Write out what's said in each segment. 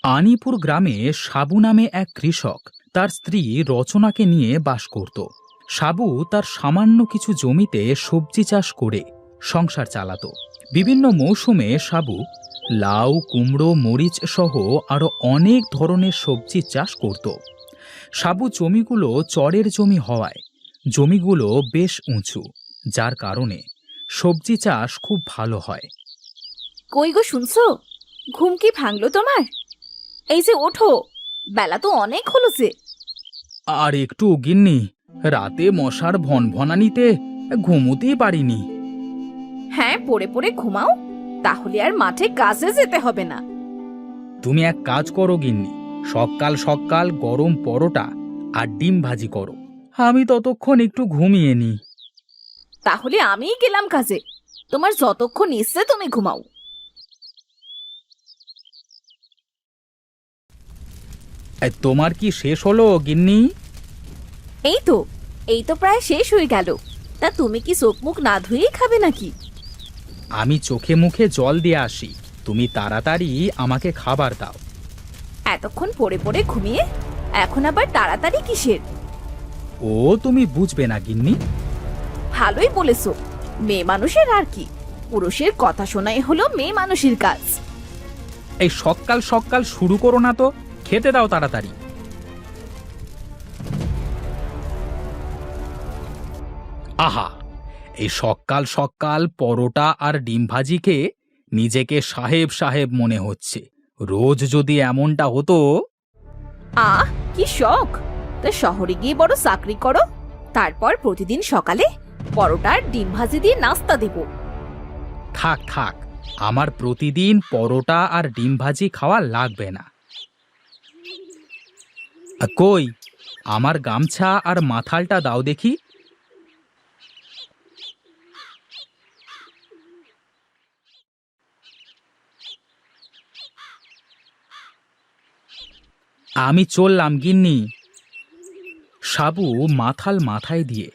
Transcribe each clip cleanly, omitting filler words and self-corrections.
আনিপুর গ্রামে সাবু নামে এক কৃষক তার স্ত্রী রচনাকে নিয়ে বাস করত। সাবু তার সামান্য কিছু জমিতে সবজি চাষ করে সংসার চালাতো। বিভিন্ন মৌসুমে সাবু লাউ, কুমড়ো, মরিচ সহ আরো অনেক ধরনের সবজি চাষ করত। সাবু জমিগুলো চরের জমি হওয়ায় জমিগুলো বেশ উঁচু, যার কারণে সবজি চাষ খুব ভালো হয়। কই গো, শুনছো? ঘুম কি ভাঙলো তোমার? এই যে ওঠো, বেলা তো অনেক হলো যে। আর একটু গিন্নি, রাতে মশার ভনভনানিতে ঘুমোতেই পারিনি। হ্যাঁ, পড়ে পড়ে ঘুমাও, তাহলে আর মাঠে কাজে যেতে হবে না। তুমি এক কাজ করো গিন্নি, সকাল সকাল গরম পরোটা আর ডিম ভাজি করো, আমি ততক্ষণ একটু ঘুমিয়ে নি। তাহলে আমিই গেলাম কাজে, তোমার যতক্ষণ ইচ্ছে তুমি ঘুমাও। তোমার কি শেষ হলো গিন্নি? এই তো, এই তো প্রায় শেষ হয়ে গেল। তা তুমি কি চোখ মুখ না ধুয়েই খাবে নাকি? আমি চোখে মুখে জল দিয়ে আসি, তুমি তাড়াতাড়ি আমাকে খাবার দাও। এতক্ষণ পড়ে পড়ে ঘুমিয়ে এখন আবার তাড়াতাড়ি কিসের? ও তুমি বুঝবে না গিন্নি। ভালোই বলেছো, মেয়ে মানুষের আর কি, পুরুষের কথা শোনাই হলো মেয়ে মানুষের কাজ। এই সকাল সকাল শুরু করো না তো, খেতে দাও তাড়াতাড়ি। আহা, এই সকাল সকাল পরোটা আর ডিম ভাজি খেয়ে নিজেকে সাহেব সাহেব মনে হচ্ছে। রোজ যদি এমনটা হতো। আহ, কি শখ! তা শহরে গিয়ে বড় চাকরি করো, তারপর প্রতিদিন সকালে পরোটা আর ডিম ভাজি দিয়ে নাস্তা দেব। থাক থাক, আমার প্রতিদিন পরোটা আর ডিম ভাজি খাওয়া লাগবে না। কই, আমার গামছা আর মাথালটা দাও দেখি। আমি চললাম গিন্নি। সাবু মাথাল মাথায় দিয়ে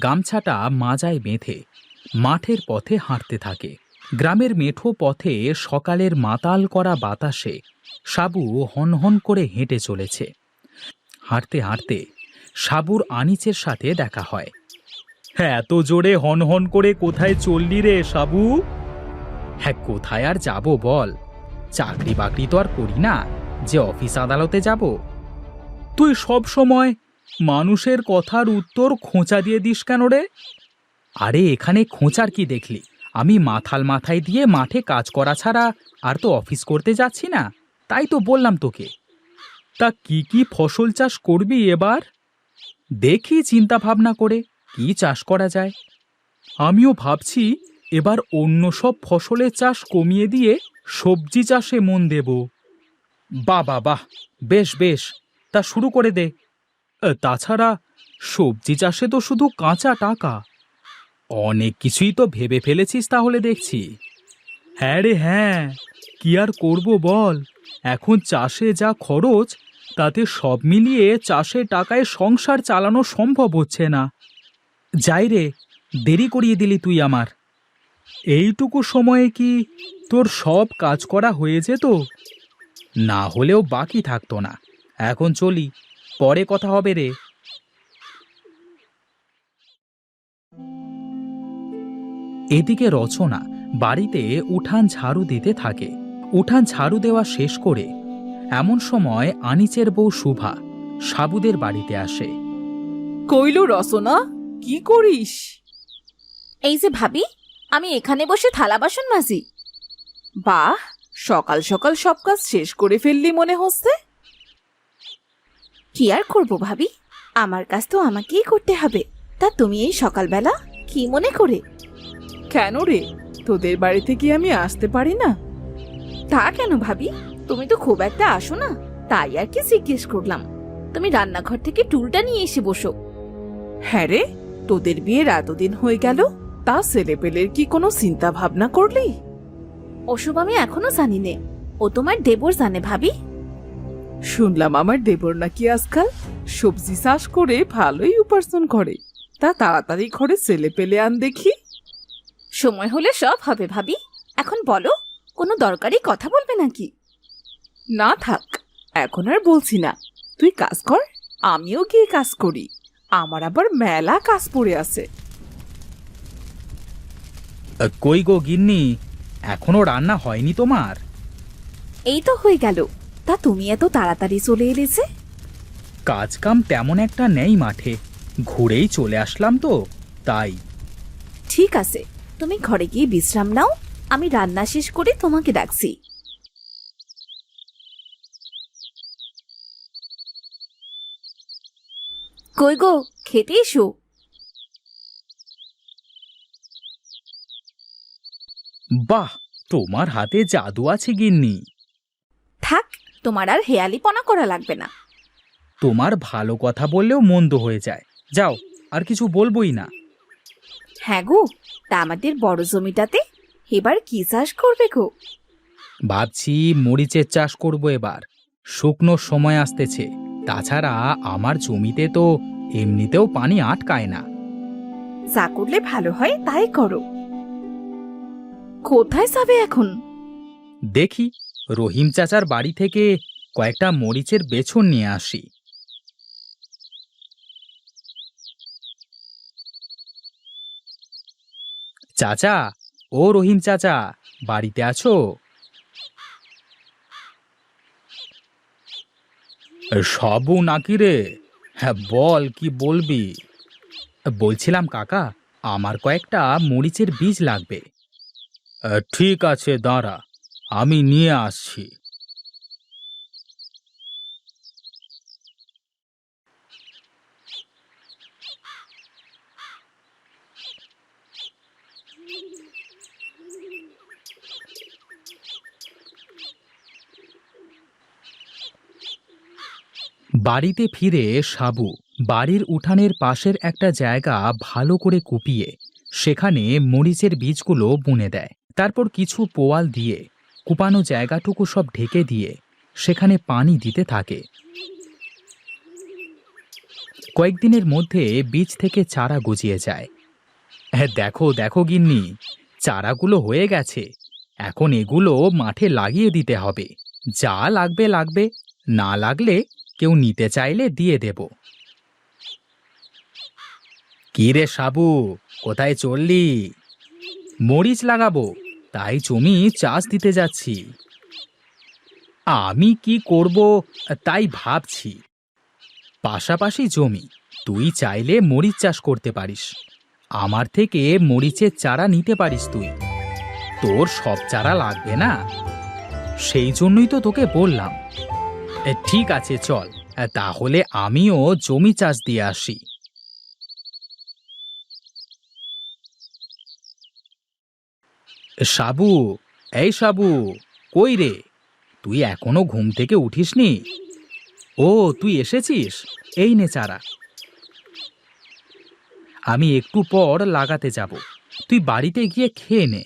গামছাটা মাজায় বেঁধে মাঠের পথে হাঁটতে থাকে। গ্রামের মেঠো পথে সকালের মাতাল করা বাতাসে সাবু হনহন করে হেঁটে চলেছে। হাঁটতে হাঁটতে সাবুর আনিচের সাথে দেখা হয়। হ্যাঁ, এত জোরে হনহন করে কোথায় চললি রে সাবু? হ্যাঁ, কোথায় আর যাব বল, চাকরি বাকরি তো আর করি না যে অফিস আদালতে যাব। তুই সব সময় মানুষের কথার উত্তর খোঁচা দিয়ে দিস কেন রে? আরে এখানে খোঁচার কি দেখলি? আমি মাথাল মাথায় দিয়ে মাঠে কাজ করা ছাড়া আর তো অফিস করতে যাচ্ছি না, তাই তো বললাম তোকে। তা কি কি ফসল চাষ করবি এবার? দেখি চিন্তা ভাবনা করে কি চাষ করা যায়। আমিও ভাবছি এবার অন্য সব ফসলের চাষ কমিয়ে দিয়ে সবজি চাষে মন দেব। বাহ বাহ বাহ, বেশ বেশ, তা শুরু করে দে। তাছাড়া সবজি চাষে তো শুধু কাঁচা টাকা। অনেক কিছুই তো ভেবে ফেলেছিস তাহলে দেখছি। হ্যাঁ রে হ্যাঁ, কি আর করব বল, এখন চাষে যা খরচ, তাতে সব মিলিয়ে চাষের টাকায় সংসার চালানো সম্ভব হচ্ছে না। যাই রে, দেরি করিয়ে দিলি তুই আমার। এইটুকু সময়ে কি তোর সব কাজ করা হয়ে যেত? না হলেও বাকি থাকতো না। এখন চলি, পরে কথা হবে রে। এদিকে রচনা বাড়িতে উঠান ঝাড়ু দিতে থাকে। উঠান ঝাড়ু দেওয়া শেষ করে এমন সময় আনিচের বউ শুভা সাবুদের বাড়িতে আসে। কইলো রচনা, কি করিস? এই যে ভাবি, আমি এখানে বসে থালা বাসন মাজি। বাহ, সকাল সকাল সব কাজ শেষ করে ফেললি মনে হচ্ছে। কি আর করব ভাবি, আমার কাজ তো আমাকেই করতে হবে। তা তুমি এই সকালবেলা কি মনে করে? কেন রে, তোদের বাড়িতে কি আমি আসতে পারি না? তা কেন ভাবি, তুমি তো খুব একটা আসো না, তাই আর কি জিজ্ঞেস করলাম। তুমি রান্নাঘর থেকে টুলটা নিয়ে এসে বসো। হ্যাঁ রে, তোদের বিয়ের এতদিন হয়ে গেল, তা ছেলেপেলের কি কোনো চিন্তা ভাবনা করলি? ওসব আমি এখনো জানি নে, ও তোমার দেবর জানে ভাবি। শুনলাম আমার দেবর নাকি আজকাল সবজি চাষ করে ভালোই উপার্জন করে। তা তাড়াতাড়ি ঘরে ছেলেপেলে আন দেখি। সময় হলে সব হবে ভাবি। এখন বলো, কোনো দরকারি কথা বলবে নাকি? না থাক, এখন আর বলছি না। তুই কাজ কর, আমিও গিয়ে কাজ করি। আমার আবার মেলা কাজ পড়ে আছে। কই গো গিন্নি, এখনো রান্না হয়নি তোমার? এই তো হয়ে গেল। তা তুমি এত তাড়াতাড়ি চলে এলে যে? কাজ কাম তেমন একটা নেই মাঠে, ঘুরেই চলে আসলাম তো তাই। ঠিক আছে, তুমি ঘরে গিয়ে বিশ্রাম নাও, আমি রান্না শেষ করে তোমাকে ডাকছি। কই গো, খেতে এসো। বাহ, তোমার হাতে জাদু আছে গিন্নি। থাক, তোমার আর হেয়ালিপনা করা লাগবে না। তোমার ভালো কথা বললেও মন্দ হয়ে যায়। যাও, আর কিছু বলবোই না। হ্যাঁ গো, তা আমাদের বড় জমিটাতে এবার কি চাষ করবে গো? ভাবছি মরিচের চাষ করব এবার। শুকনো সময় আসতেছে, তাছাড়া আমার জমিতে তো এমনিতেও পানি আটকায় না। যা করলে ভালো হয় তাই করো। কোথায় যাবে এখন? দেখি রহিম চাচার বাড়ি থেকে কয়েকটা মরিচের বেছন নিয়ে আসি। চাচা, ও রহিম চাচা, বাড়িতে আছো? সবু নাকি রে? হ্যাঁ বল, কি বলবি? বলছিলাম কাকা, আমার কয়েকটা মরিচের বীজ লাগবে। ঠিক আছে, দাঁড়া, আমি নিয়ে আসছি। বাড়িতে ফিরে সাবু বাড়ির উঠানের পাশের একটা জায়গা ভালো করে কুপিয়ে সেখানে মরিচের বীজগুলো বুনে দেয়। তারপর কিছু পোয়াল দিয়ে কুপানো জায়গাটুকু সব ঢেকে দিয়ে সেখানে পানি দিতে থাকে। কয়েকদিনের মধ্যে বীজ থেকে চারা গজিয়ে যায়। হ্যাঁ দেখো দেখো গিন্নি, চারাগুলো হয়ে গেছে। এখন এগুলো মাঠে লাগিয়ে দিতে হবে। যা লাগবে লাগবে, না লাগলে কেউ নিতে চাইলে দিয়ে দেব। কি রে সাবু, কোথায় চললি? মরিচ লাগাবো, তাই জমি চাষ দিতে যাচ্ছি। আমি কি করব তাই ভাবছি। পাশাপাশি জমি, তুই চাইলে মরিচ চাষ করতে পারিস। আমার থেকে মরিচের চারা নিতে পারিস তুই। তোর সব চারা লাগবে না, সেই জন্যই তো তোকে বললাম। ঠিক আছে চল, তাহলে আমিও জমি চাষ দিয়ে আসি। সাবু, এই সাবু, কই রে? তুই এখনো ঘুম থেকে উঠিসনি? ও তুই এসেছিস, এই নে চারা। আমি একটু পর লাগাতে যাব, তুই বাড়িতে গিয়ে খেয়ে নে।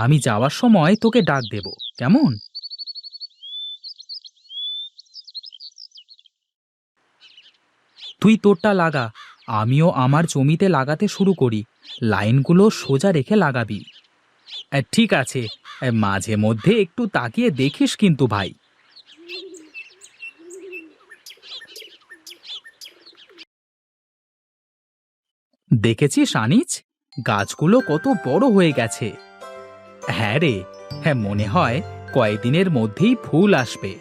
আমি যাওয়ার সময় তোকে ডাক দেব, কেমন? তুই তোরটা লাগা, আমিও আমার জমিতে লাগাতে শুরু করি। লাইনগুলো সোজা রেখে লাগাবি। ঠিক আছে, মাঝে মধ্যে একটু তাকিয়ে দেখিস কিন্তু ভাই। দেখেছিস আনিস, গাছগুলো কত বড় হয়ে গেছে। হ্যাঁ রে, হ্যাঁ মনে হয় কয়েকদিনের মধ্যেই ফুল আসবে।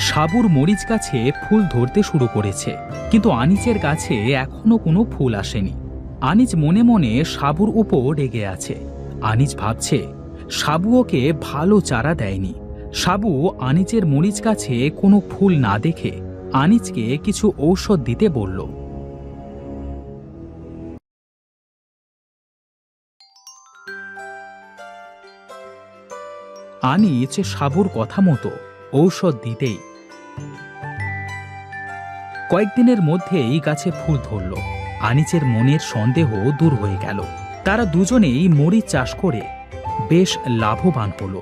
সাবুর মরিচ গাছে ফুল ধরতে শুরু করেছে, কিন্তু আনিচের গাছে এখনো কোনো ফুল আসেনি। আনিচ মনে মনে সাবুর উপর রেগে আছে। আনিচ ভাবছে সাবু ওকে ভালো চারা দেয়নি। সাবু আনিচের মরিচ গাছে কোনো ফুল না দেখে আনিচকে কিছু ঔষধ দিতে বলল। আনিচ সাবুর কথা মতো ঔষধ দিতেই কয়েকদিনের মধ্যেই গাছে ফুল ধরল। আনিচের মনের সন্দেহ দূর হয়ে গেল। তারা দুজনেই মরিচ চাষ করে বেশ লাভবান হলো।